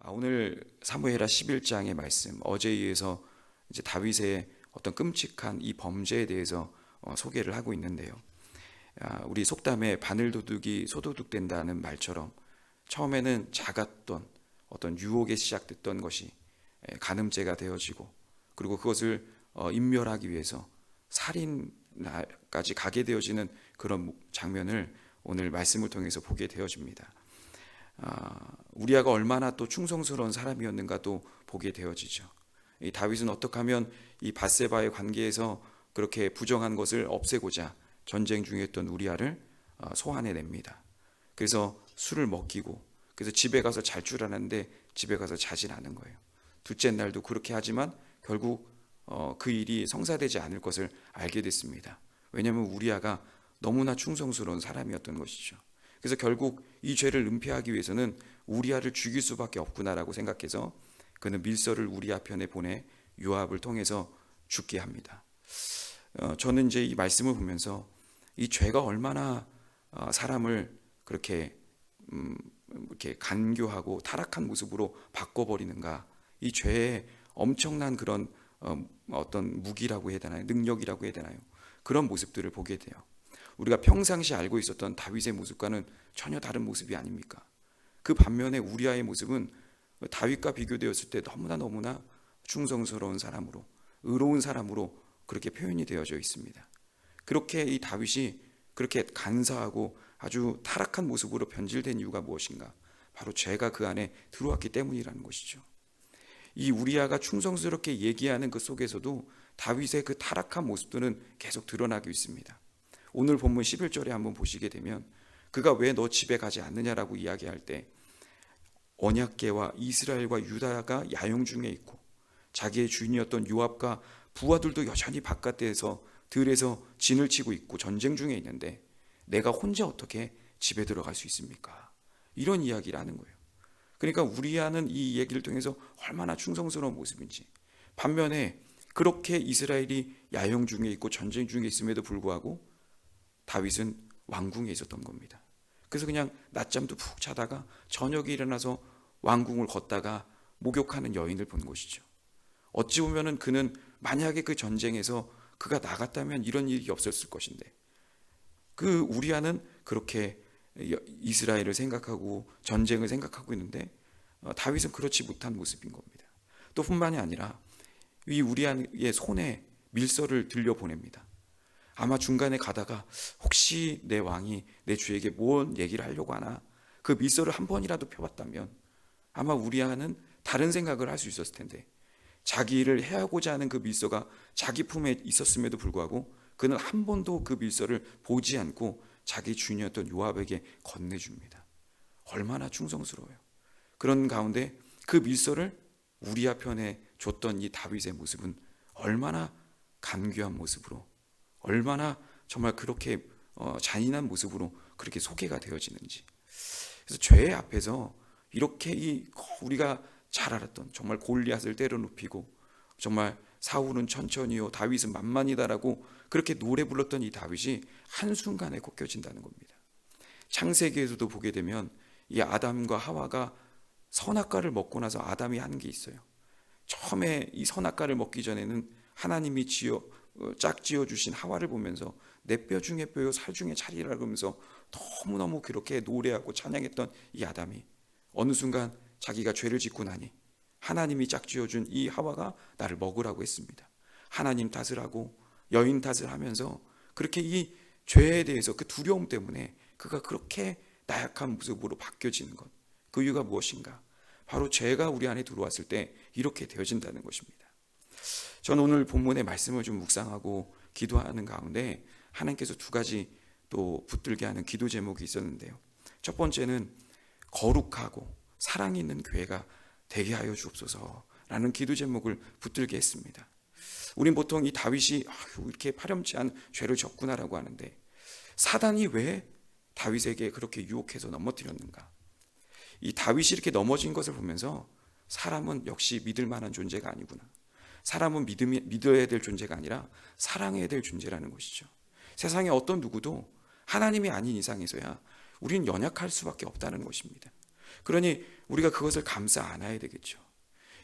오늘 사무엘하 11장의 말씀, 어제에 이어서 이제 다윗의 어떤 끔찍한 이 범죄에 대해서 소개를 하고 있는데요. 우리 속담에 바늘도둑이 소도둑된다는 말처럼 처음에는 작았던 어떤 유혹에 시작됐던 것이 간음죄가 되어지고, 그리고 그것을 인멸하기 위해서 살인까지 가게 되어지는 그런 장면을 오늘 말씀을 통해서 보게 되어집니다. 우리아가 얼마나 또 충성스러운 사람이었는가도 보게 되어지죠. 이 다윗은 어떻게 하면 이 밧세바의 관계에서 그렇게 부정한 것을 없애고자 전쟁 중이었던 우리아를 소환해냅니다. 그래서 술을 먹이고, 그래서 집에 가서 잘 줄 알았는데 집에 가서 자진 않은 거예요. 둘째 날도 그렇게 하지만 결국 그 일이 성사되지 않을 것을 알게 됐습니다. 왜냐하면 우리아가 너무나 충성스러운 사람이었던 것이죠. 그래서 결국 이 죄를 은폐하기 위해서는 우리아를 죽일 수밖에 없구나라고 생각해서 그는 밀서를 우리아 편에 보내 요압을 통해서 죽게 합니다. 저는 이제 이 말씀을 보면서 이 죄가 얼마나 사람을 그렇게 이렇게 간교하고 타락한 모습으로 바꿔버리는가, 이 죄의 엄청난 그런 어떤 무기라고 해야 되나요, 능력이라고 해야 되나요, 그런 모습들을 보게 돼요. 우리가 평상시 알고 있었던 다윗의 모습과는 전혀 다른 모습이 아닙니까? 그 반면에 우리아의 모습은 다윗과 비교되었을 때 너무나 충성스러운 사람으로, 의로운 사람으로 그렇게 표현이 되어져 있습니다. 그렇게 이 다윗이 그렇게 간사하고 아주 타락한 모습으로 변질된 이유가 무엇인가? 바로 죄가 그 안에 들어왔기 때문이라는 것이죠. 이 우리아가 충성스럽게 얘기하는 그 속에서도 다윗의 그 타락한 모습들은 계속 드러나고 있습니다. 오늘 본문 11절에 한번 보시게 되면 그가 왜 너 집에 가지 않느냐라고 이야기할 때 언약궤와 이스라엘과 유다가 야영 중에 있고 자기의 주인이었던 요압과 부하들도 여전히 바깥에서 들에서 진을 치고 있고 전쟁 중에 있는데 내가 혼자 어떻게 집에 들어갈 수 있습니까? 이런 이야기를 하는 거예요. 그러니까 우리아는 이 얘기를 통해서 얼마나 충성스러운 모습인지, 반면에 그렇게 이스라엘이 야영 중에 있고 전쟁 중에 있음에도 불구하고 다윗은 왕궁에 있었던 겁니다. 그래서 그냥 낮잠도 푹 자다가 저녁에 일어나서 왕궁을 걷다가 목욕하는 여인을 본 것이죠. 어찌 보면은 그는 만약에 그 전쟁에서 그가 나갔다면 이런 일이 없었을 것인데, 그 우리아는 그렇게 이스라엘을 생각하고 전쟁을 생각하고 있는데 다윗은 그렇지 못한 모습인 겁니다. 또 뿐만이 아니라 이 우리아의 손에 밀서를 들려보냅니다. 아마 중간에 가다가 혹시 내 왕이 내 주에게 뭔 얘기를 하려고 하나, 그 밀서를 한 번이라도 펴봤다면 아마 우리아는 다른 생각을 할 수 있었을 텐데, 자기 일을 해하고자 하는 그 밀서가 자기 품에 있었음에도 불구하고 그는 한 번도 그 밀서를 보지 않고 자기 주인이었던 요압에게 건네줍니다. 얼마나 충성스러워요. 그런 가운데 그 밀서를 우리아 편에 줬던 이 다윗의 모습은 얼마나 간교한 모습으로, 얼마나 정말 그렇게 잔인한 모습으로 그렇게 소개가 되어지는지. 그래서 죄의 앞에서 이렇게 우리가 잘 알았던 정말 골리앗을 때려눕히고 정말 사울은 천천히요 다윗은 만만이다라고 그렇게 노래 불렀던 이 다윗이 한순간에 꺾여진다는 겁니다. 창세기에서도 보게 되면 이 아담과 하와가 선악과를 먹고 나서 아담이 한 게 있어요. 처음에 이 선악과를 먹기 전에는 하나님이 짝지어 주신 하와를 보면서 내 뼈 중에 뼈요 살 중에 살이라 그러면서 너무너무 그렇게 노래하고 찬양했던 이 아담이 어느 순간 자기가 죄를 짓고 나니 하나님이 짝지어준 이 하와가 나를 먹으라고 했습니다. 하나님 탓을 하고 여인 탓을 하면서 그렇게 이 죄에 대해서 그 두려움 때문에 그가 그렇게 나약한 모습으로 바뀌어지는 것, 그 이유가 무엇인가? 바로 죄가 우리 안에 들어왔을 때 이렇게 되어진다는 것입니다. 저는 오늘 본문의 말씀을 좀 묵상하고 기도하는 가운데 하나님께서 두 가지 또 붙들게 하는 기도 제목이 있었는데요. 첫 번째는 거룩하고 사랑이 있는 교회가 되게 하여 주옵소서라는 기도 제목을 붙들게 했습니다. 우린 보통 이 다윗이 이렇게 파렴치한 죄를 졌구나라고 하는데 사단이 왜 다윗에게 그렇게 유혹해서 넘어뜨렸는가? 이 다윗이 이렇게 넘어진 것을 보면서 사람은 역시 믿을 만한 존재가 아니구나, 사람은 믿어야 될 존재가 아니라 사랑해야 될 존재라는 것이죠. 세상에 어떤 누구도 하나님이 아닌 이상에서야 우리는 연약할 수밖에 없다는 것입니다. 그러니 우리가 그것을 감싸 안아야 되겠죠.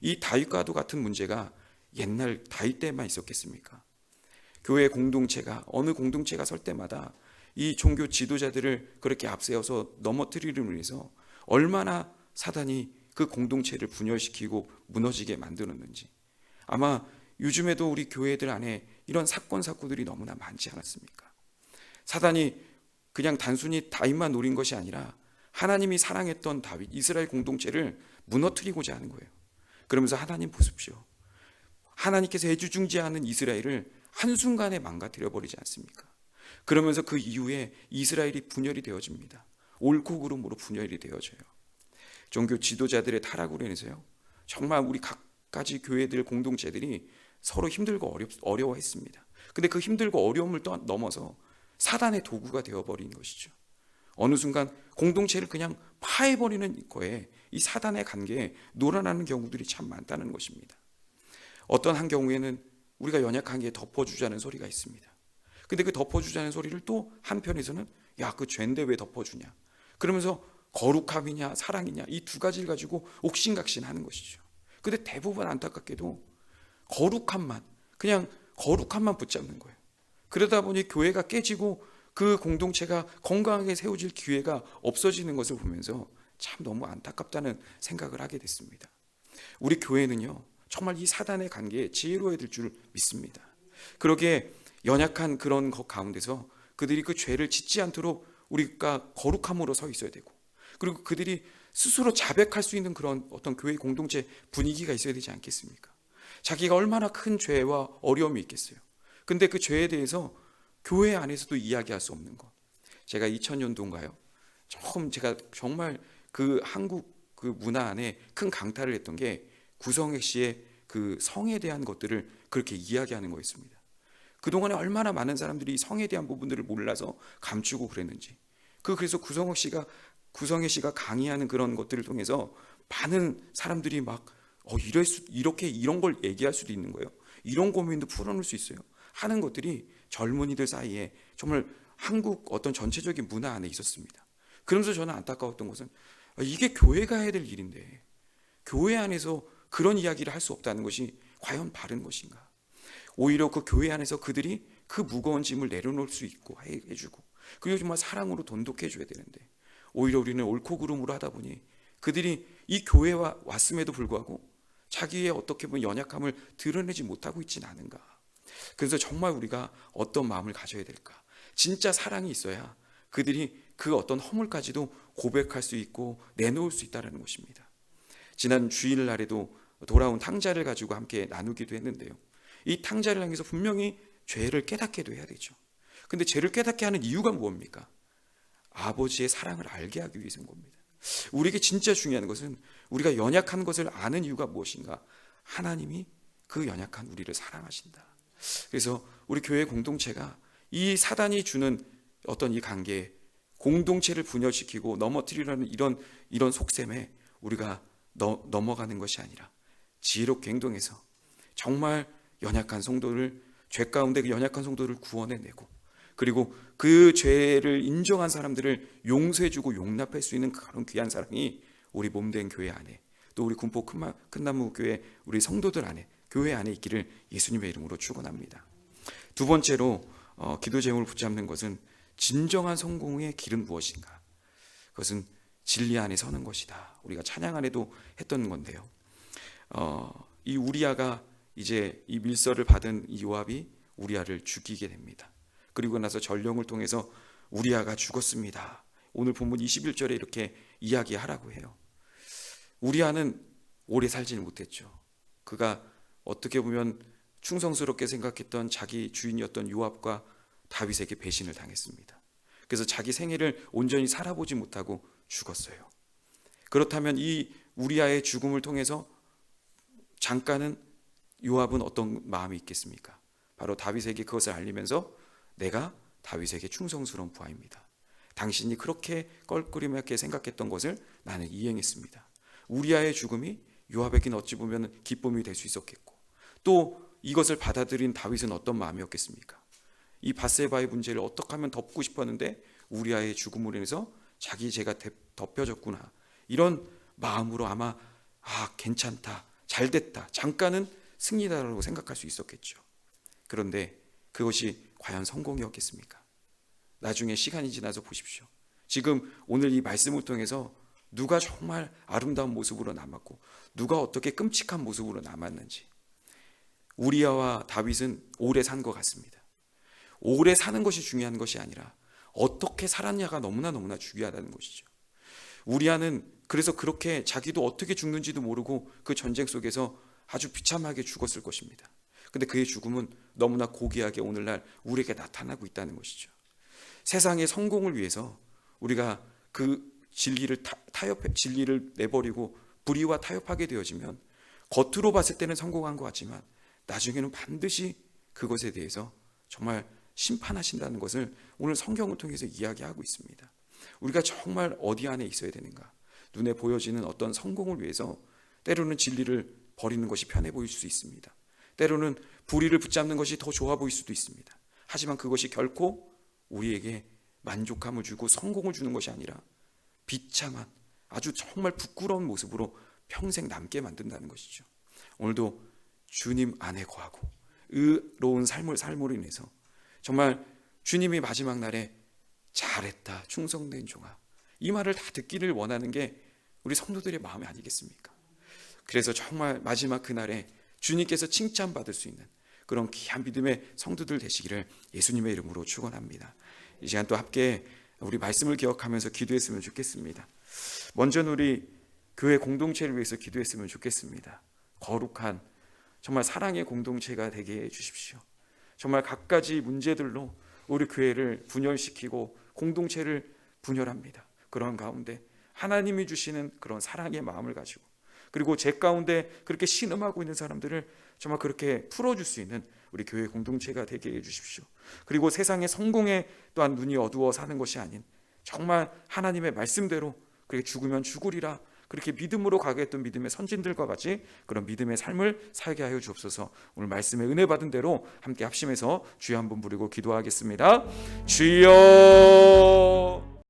이 다윗과도 같은 문제가 옛날 다윗 때만 있었겠습니까? 교회 공동체가, 어느 공동체가 설 때마다 이 종교 지도자들을 그렇게 앞세워서 넘어뜨리를 위해서 얼마나 사단이 그 공동체를 분열시키고 무너지게 만들었는지. 아마 요즘에도 우리 교회들 안에 이런 사건들이 너무나 많지 않았습니까? 사단이 그냥 단순히 다윗만 노린 것이 아니라 하나님이 사랑했던 다윗, 이스라엘 공동체를 무너뜨리고자 하는 거예요. 그러면서 하나님 보십시오, 하나님께서 애지중지하는 이스라엘을 한순간에 망가뜨려 버리지 않습니까? 그러면서 그 이후에 이스라엘이 분열이 되어집니다. 옳고 그름으로 분열이 되어져요. 종교 지도자들의 타락으로 인해서요, 정말 우리 각가지 교회들 공동체들이 서로 힘들고 어려워했습니다. 근데 그 힘들고 어려움을 넘어서 사단의 도구가 되어버린 것이죠. 어느 순간 공동체를 그냥 파해버리는 거에 이 사단의 관계에 놀아나는 경우들이 참 많다는 것입니다. 어떤 한 경우에는 우리가 연약한 게 덮어주자는 소리가 있습니다. 근데 그 덮어주자는 소리를 또 한편에서는 야, 그 죄인데 왜 덮어주냐, 그러면서 거룩함이냐 사랑이냐 이 두 가지를 가지고 옥신각신하는 것이죠. 근데 대부분 안타깝게도 그냥 거룩함만 붙잡는 거예요. 그러다 보니 교회가 깨지고 그 공동체가 건강하게 세워질 기회가 없어지는 것을 보면서 참 너무 안타깝다는 생각을 하게 됐습니다. 우리 교회는요, 정말 이 사단의 관계에 지혜로워야 될 줄 믿습니다. 그러기에 연약한 그런 것 가운데서 그들이 그 죄를 짓지 않도록 우리가 거룩함으로 서 있어야 되고, 그리고 그들이 스스로 자백할 수 있는 그런 어떤 교회 공동체 분위기가 있어야 되지 않겠습니까? 자기가 얼마나 큰 죄와 어려움이 있겠어요. 근데 그 죄에 대해서 교회 안에서도 이야기할 수 없는 것. 제가 2000년도인가요? 제가 정말 그 한국 그 문화 안에 큰 강탈을 했던 게 구성애 씨의 그 성에 대한 것들을 그렇게 이야기하는 거였습니다. 그동안에 얼마나 많은 사람들이 성에 대한 부분들을 몰라서 감추고 그랬는지. 그래서 구성애 씨가 강의하는 그런 것들을 통해서 많은 사람들이 막 이렇게 이런 걸 얘기할 수도 있는 거예요. 이런 고민도 풀어놓을 수 있어요. 하는 것들이 젊은이들 사이에 정말 한국 어떤 전체적인 문화 안에 있었습니다. 그러면서 저는 안타까웠던 것은 이게 교회가 해야 될 일인데 교회 안에서 그런 이야기를 할 수 없다는 것이 과연 바른 것인가? 오히려 그 교회 안에서 그들이 그 무거운 짐을 내려놓을 수 있고 해주고, 그리고 정말 사랑으로 돈독해줘야 되는데 오히려 우리는 옳고 그름으로 하다 보니 그들이 이 교회에 왔음에도 불구하고 자기의 어떻게 보면 연약함을 드러내지 못하고 있지는 않은가. 그래서 정말 우리가 어떤 마음을 가져야 될까? 진짜 사랑이 있어야 그들이 그 어떤 허물까지도 고백할 수 있고 내놓을 수 있다는 것입니다. 지난 주일날에도 돌아온 탕자를 가지고 함께 나누기도 했는데요, 이 탕자를 향해서 분명히 죄를 깨닫게도 해야 되죠. 근데 죄를 깨닫게 하는 이유가 뭡니까? 아버지의 사랑을 알게 하기 위해서인 겁니다. 우리에게 진짜 중요한 것은 우리가 연약한 것을 아는 이유가 무엇인가? 하나님이 그 연약한 우리를 사랑하신다. 그래서 우리 교회 공동체가 이 사단이 주는 어떤 이 관계에 공동체를 분열시키고 넘어뜨리려는 이런 속셈에 우리가 넘어가는 것이 아니라 지혜롭게 행동해서 정말 연약한 성도를, 죄 가운데 그 연약한 성도를 구원해내고, 그리고 그 죄를 인정한 사람들을 용서해주고 용납할 수 있는 그런 귀한 사랑이 우리 몸된 교회 안에, 또 우리 군포 큰나무 교회 우리 성도들 안에, 교회 안에 있기를 예수님의 이름으로 축원합니다. 두 번째로 기도 제목을 붙잡는 것은 진정한 성공의 길은 무엇인가? 그것은 진리 안에 서는 것이다. 우리가 찬양 안에도 했던 건데요, 이 우리아가 이제 이 밀서를 받은 이 요압이 우리아를 죽이게 됩니다. 그리고 나서 전령을 통해서 우리아가 죽었습니다. 오늘 본문 21절에 이렇게 이야기하라고 해요. 우리아는 오래 살지는 못했죠. 그가 어떻게 보면 충성스럽게 생각했던 자기 주인이었던 요압과 다윗에게 배신을 당했습니다. 그래서 자기 생애를 온전히 살아보지 못하고 죽었어요. 그렇다면 이 우리아의 죽음을 통해서 잠깐은 요압은 어떤 마음이 있겠습니까? 바로 다윗에게 그것을 알리면서 내가 다윗에게 충성스러운 부하입니다. 당신이 그렇게 껄끄림하게 생각했던 것을 나는 이행했습니다. 우리아의 죽음이 요압에게는 어찌 보면 기쁨이 될 수 있었겠고, 또 이것을 받아들인 다윗은 어떤 마음이었겠습니까? 이 밧세바의 문제를 어떻게 하면 덮고 싶었는데 우리아의 죽음으로 인해서 자기 죄가 덮여졌구나, 이런 마음으로 아마 괜찮다, 잘됐다, 잠깐은 승리다라고 생각할 수 있었겠죠. 그런데 그것이 과연 성공이었겠습니까? 나중에 시간이 지나서 보십시오. 지금 오늘 이 말씀을 통해서 누가 정말 아름다운 모습으로 남았고 누가 어떻게 끔찍한 모습으로 남았는지, 우리아와 다윗은 오래 산 것 같습니다. 오래 사는 것이 중요한 것이 아니라 어떻게 살았냐가 너무나 중요하다는 것이죠. 우리아는 그래서 그렇게 자기도 어떻게 죽는지도 모르고 그 전쟁 속에서 아주 비참하게 죽었을 것입니다. 근데 그의 죽음은 너무나 고귀하게 오늘날 우리에게 나타나고 있다는 것이죠. 세상의 성공을 위해서 우리가 그 진리를 내버리고 불의와 타협하게 되어지면 겉으로 봤을 때는 성공한 것 같지만 나중에는 반드시 그것에 대해서 정말 심판하신다는 것을 오늘 성경을 통해서 이야기하고 있습니다. 우리가 정말 어디 안에 있어야 되는가? 눈에 보여지는 어떤 성공을 위해서 때로는 진리를 버리는 것이 편해 보일 수 있습니다. 때로는 불의를 붙잡는 것이 더 좋아 보일 수도 있습니다. 하지만 그것이 결코 우리에게 만족함을 주고 성공을 주는 것이 아니라 비참한 아주 정말 부끄러운 모습으로 평생 남게 만든다는 것이죠. 오늘도 주님 안에 거하고 의로운 삶으로 인해서 정말 주님이 마지막 날에 잘했다, 충성된 종아, 이 말을 다 듣기를 원하는 게 우리 성도들의 마음이 아니겠습니까? 그래서 정말 마지막 그날에 주님께서 칭찬받을 수 있는 그런 귀한 믿음의 성도들 되시기를 예수님의 이름으로 축원합니다. 이 시간 또 함께 우리 말씀을 기억하면서 기도했으면 좋겠습니다. 먼저는 우리 교회 공동체를 위해서 기도했으면 좋겠습니다. 거룩한 정말 사랑의 공동체가 되게 해주십시오. 정말 갖가지 문제들로 우리 교회를 분열시키고 공동체를 분열합니다. 그런 가운데 하나님이 주시는 그런 사랑의 마음을 가지고, 그리고 제 가운데 그렇게 신음하고 있는 사람들을 정말 그렇게 풀어줄 수 있는 우리 교회 공동체가 되게 해주십시오. 그리고 세상의 성공에 또한 눈이 어두워 사는 것이 아닌 정말 하나님의 말씀대로 그렇게 죽으면 죽으리라, 그렇게 믿음으로 가겠던 믿음의 선진들과 같이 그런 믿음의 삶을 살게 하여 주옵소서. 오늘 말씀에 은혜 받은 대로 함께 합심해서 주여 한번 부르고 기도하겠습니다. 주여.